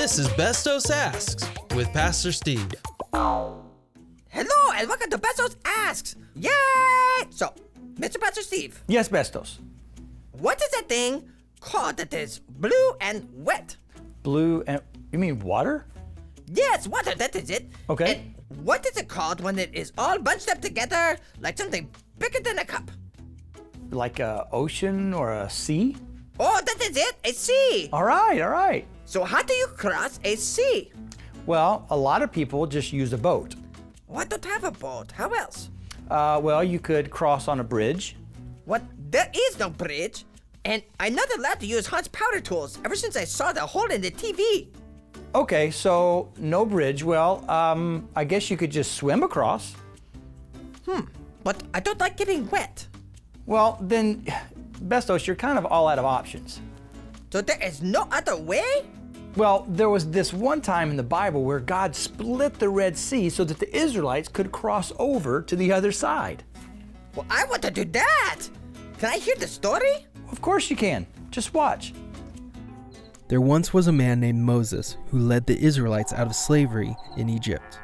This is Bestos Asks with Pastor Steve. Hello and welcome to Bestos Asks. Yay! So, Mr. Pastor Steve. Yes, Bestos. What is that thing called that is blue and wet? Blue and... You mean water? Yes, water, that is it. Okay. And what is it called when it is all bunched up together like something bigger than a cup? Like a ocean or a sea? Oh, that is it, a sea. All right. So how do you cross a sea? Well, a lot of people just use a boat. Oh, I don't have a boat. How else? Well, you could cross on a bridge. What? There is no bridge. And I'm not allowed to use Hunt's powder tools ever since I saw the hole in the TV. Okay, so no bridge. Well, I guess you could just swim across. But I don't like getting wet. Well, then, Bestos, you're kind of all out of options. So there is no other way? Well, there was this one time in the Bible where God split the Red Sea so that the Israelites could cross over to the other side. Well, I want to do that. Can I hear the story? Of course you can. Just watch. There once was a man named Moses who led the Israelites out of slavery in Egypt.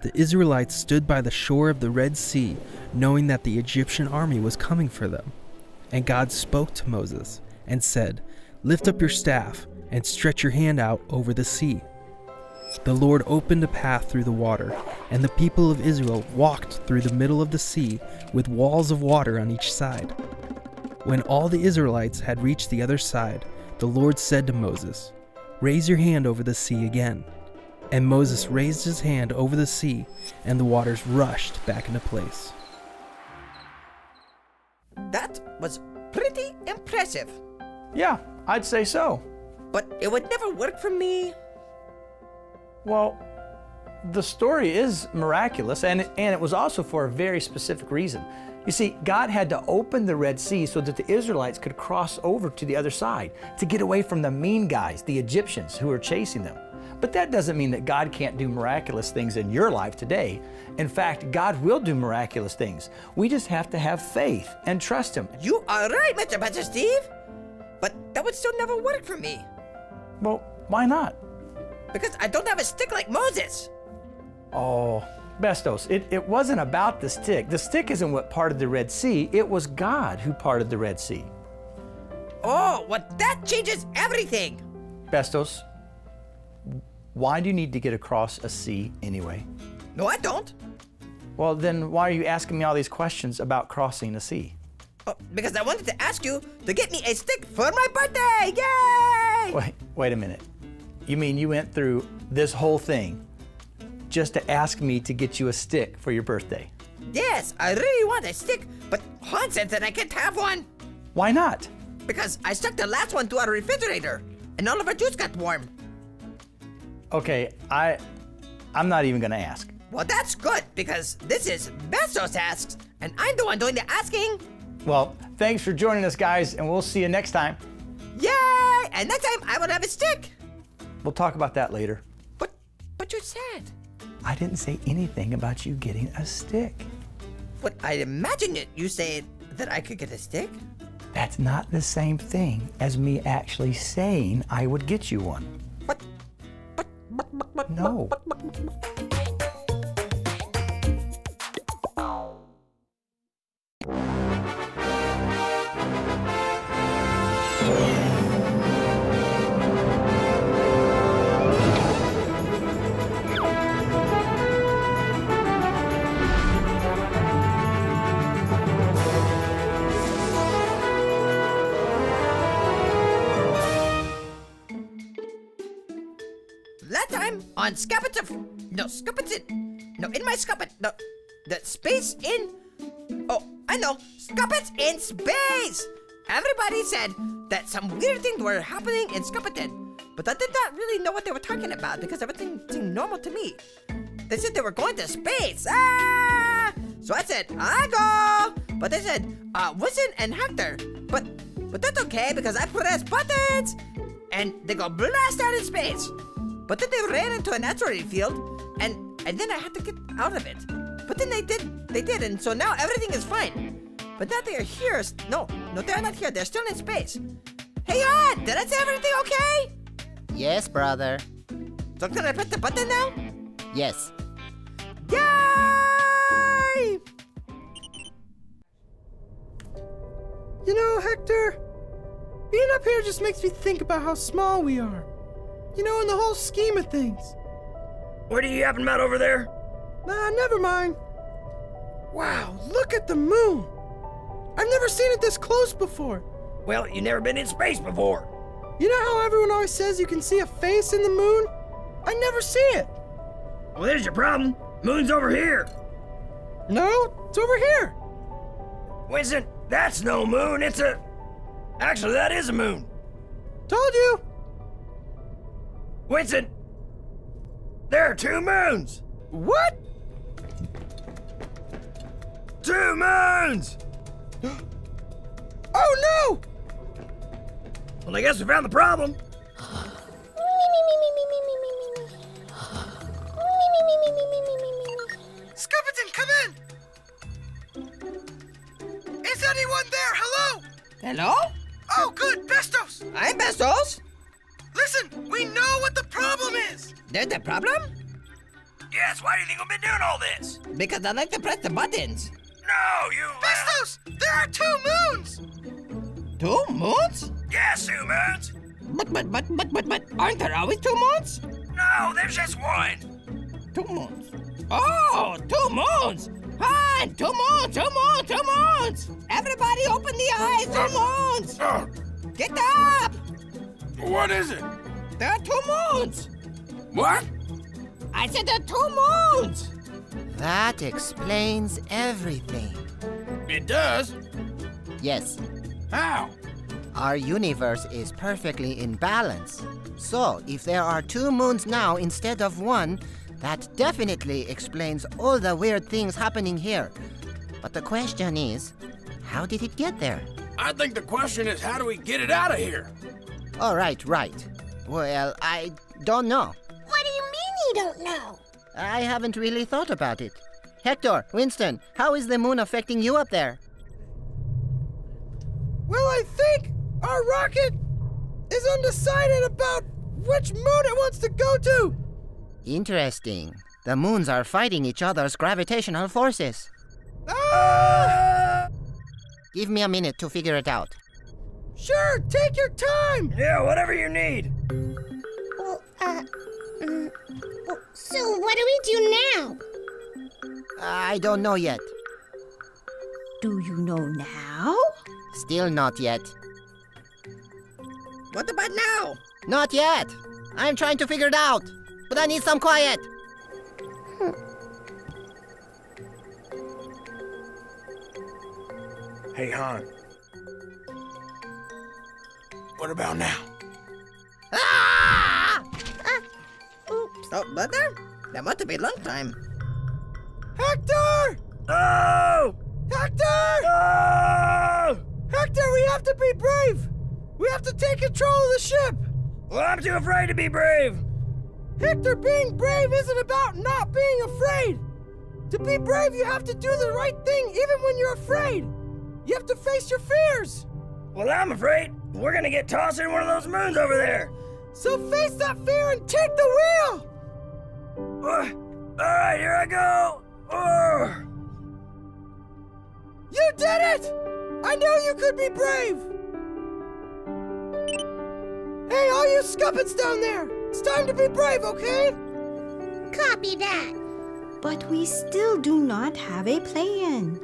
The Israelites stood by the shore of the Red Sea, knowing that the Egyptian army was coming for them. And God spoke to Moses and said, "Lift up your staff and stretch your hand out over the sea." The Lord opened a path through the water, and the people of Israel walked through the middle of the sea with walls of water on each side. When all the Israelites had reached the other side, the Lord said to Moses, "Raise your hand over the sea again." And Moses raised his hand over the sea, and the waters rushed back into place. That was pretty impressive. Yeah, I'd say so. But it would never work for me. Well, the story is miraculous, and it was also for a very specific reason. You see, God had to open the Red Sea so that the Israelites could cross over to the other side to get away from the mean guys, the Egyptians, who were chasing them. But that doesn't mean that God can't do miraculous things in your life today. In fact, God will do miraculous things. We just have to have faith and trust Him. You are right, Mr. Pastor Steve. But that would still never work for me. Well, why not? Because I don't have a stick like Moses. Oh, Bestos, it wasn't about the stick. The stick isn't what parted the Red Sea. It was God who parted the Red Sea. Oh, well, that changes everything. Bestos, why do you need to get across a sea anyway? No, I don't. Well, then why are you asking me all these questions about crossing a sea? Oh, because I wanted to ask you to get me a stick for my birthday. Yay! Wait a minute. You mean you went through this whole thing just to ask me to get you a stick for your birthday? Yes, I really want a stick, but Han said that I can't have one. Why not? Because I stuck the last one to our refrigerator, and all of our juice got warm. Okay, I'm not even gonna ask. Well, that's good, because this is Bestos Asks, and I'm the one doing the asking. Well, thanks for joining us, guys, and we'll see you next time. Yay! And next time, I will have a stick. We'll talk about that later. But you said. I didn't say anything about you getting a stick. But I imagined it. You said that I could get a stick? That's not the same thing as me actually saying I would get you one. No. Last time on in my Scuppet, no, the space in, oh, I know, Scuppets in space! Everybody said that some weird things were happening in Scuppeton, but I did not really know what they were talking about because everything seemed normal to me. They said they were going to space, So I said, I go! But they said, Winston and Hector, but that's okay because I press buttons! And they go blast out in space. But then they ran into an asteroid field, and then I had to get out of it. But then they did, and so now everything is fine. But now they are here. No, they're not here. They're still in space. Hey, Han, did I say everything okay? Yes, brother. So can I press the button now? Yes. Yay! You know, Hector, being up here just makes me think about how small we are. You know, in the whole scheme of things. What are you yapping about over there? Nah, never mind. Wow, look at the moon. I've never seen it this close before. Well, you never been in space before. You know how everyone always says you can see a face in the moon? I never see it. Well, there's your problem. Moon's over here. No, it's over here. Winston, that's no moon. It's a... Actually, that is a moon. Told you. Winston, there are 2 moons. What? 2 moons! Oh no! Well, I guess we found the problem. Skeleton, come in! Is anyone there? Hello? Hello? Oh, good, Bestos! I'm Bestos. Listen, we know what the problem is! There's the problem? Yes, why do you think I've been doing all this? Because I like to press the buttons. No, you... Bestos, there are 2 moons! 2 moons? Yes, 2 moons. But, aren't there always 2 moons? No, there's just 1. 2 moons. Oh, 2 moons! Hi, 2 moons, 2 moons, 2 moons! Everybody open the eyes, 2 moons! Get up! What is it? There are 2 moons! What? I said there are 2 moons! That explains everything. It does? Yes. How? Our universe is perfectly in balance. So, if there are 2 moons now instead of 1, that definitely explains all the weird things happening here. But the question is, how did it get there? I think the question is, how do we get it out of here? Oh, right. Well, I don't know. What do you mean you don't know? I haven't really thought about it. Hector, Winston, how is the moon affecting you up there? Well, I think our rocket is undecided about which moon it wants to go to. Interesting. The moons are fighting each other's gravitational forces. Give me a minute to figure it out. Sure, take your time. Yeah, whatever you need. Well, so what do we do now? I don't know yet. Do you know now? Still not yet. What about now? Not yet. I'm trying to figure it out. But I need some quiet. Hey, Han. What about now? Ah! Oops. Oh, brother? That must have been a long time. Hector! Oh! Hector! Oh! Hector, we have to be brave. We have to take control of the ship. Well, I'm too afraid to be brave. Hector, being brave isn't about not being afraid. To be brave, you have to do the right thing even when you're afraid. You have to face your fears. Well, I'm afraid we're gonna get tossed in one of those moons over there. So face that fear and take the wheel. All right, here I go. Oh. You did it! I knew you could be brave. Hey, all you scuppets down there. It's time to be brave, okay? Copy that. But we still do not have a plan.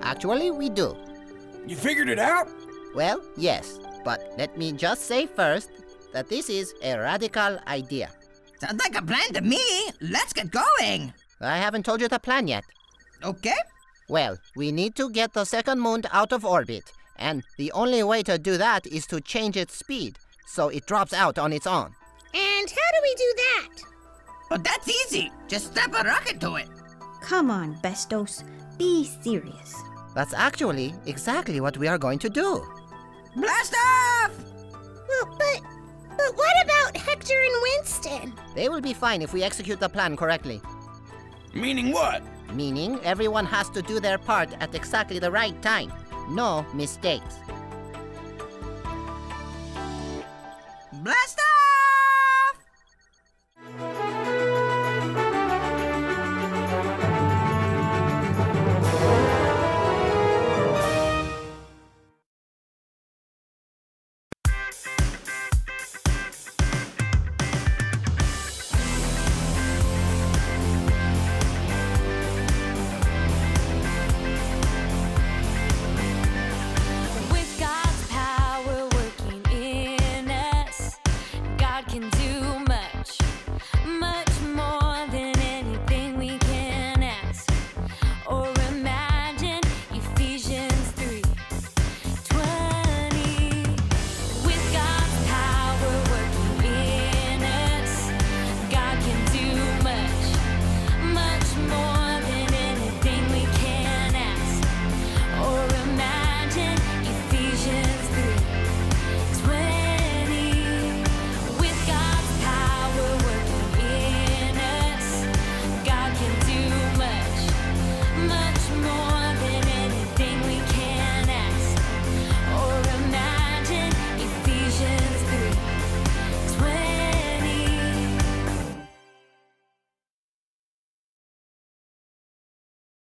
Actually, we do. You figured it out? Well, yes. But let me just say first that this is a radical idea. Sounds like a plan to me. Let's get going. I haven't told you the plan yet. Okay? Well, we need to get the second moon out of orbit. And the only way to do that is to change its speed, so it drops out on its own. And how do we do that? Oh, that's easy. Just strap a rocket to it. Come on, Bestos. Be serious. That's actually exactly what we are going to do. Blast off! Well, but what about Hector and Winston? They will be fine if we execute the plan correctly. Meaning what? Meaning everyone has to do their part at exactly the right time. No mistakes. Blast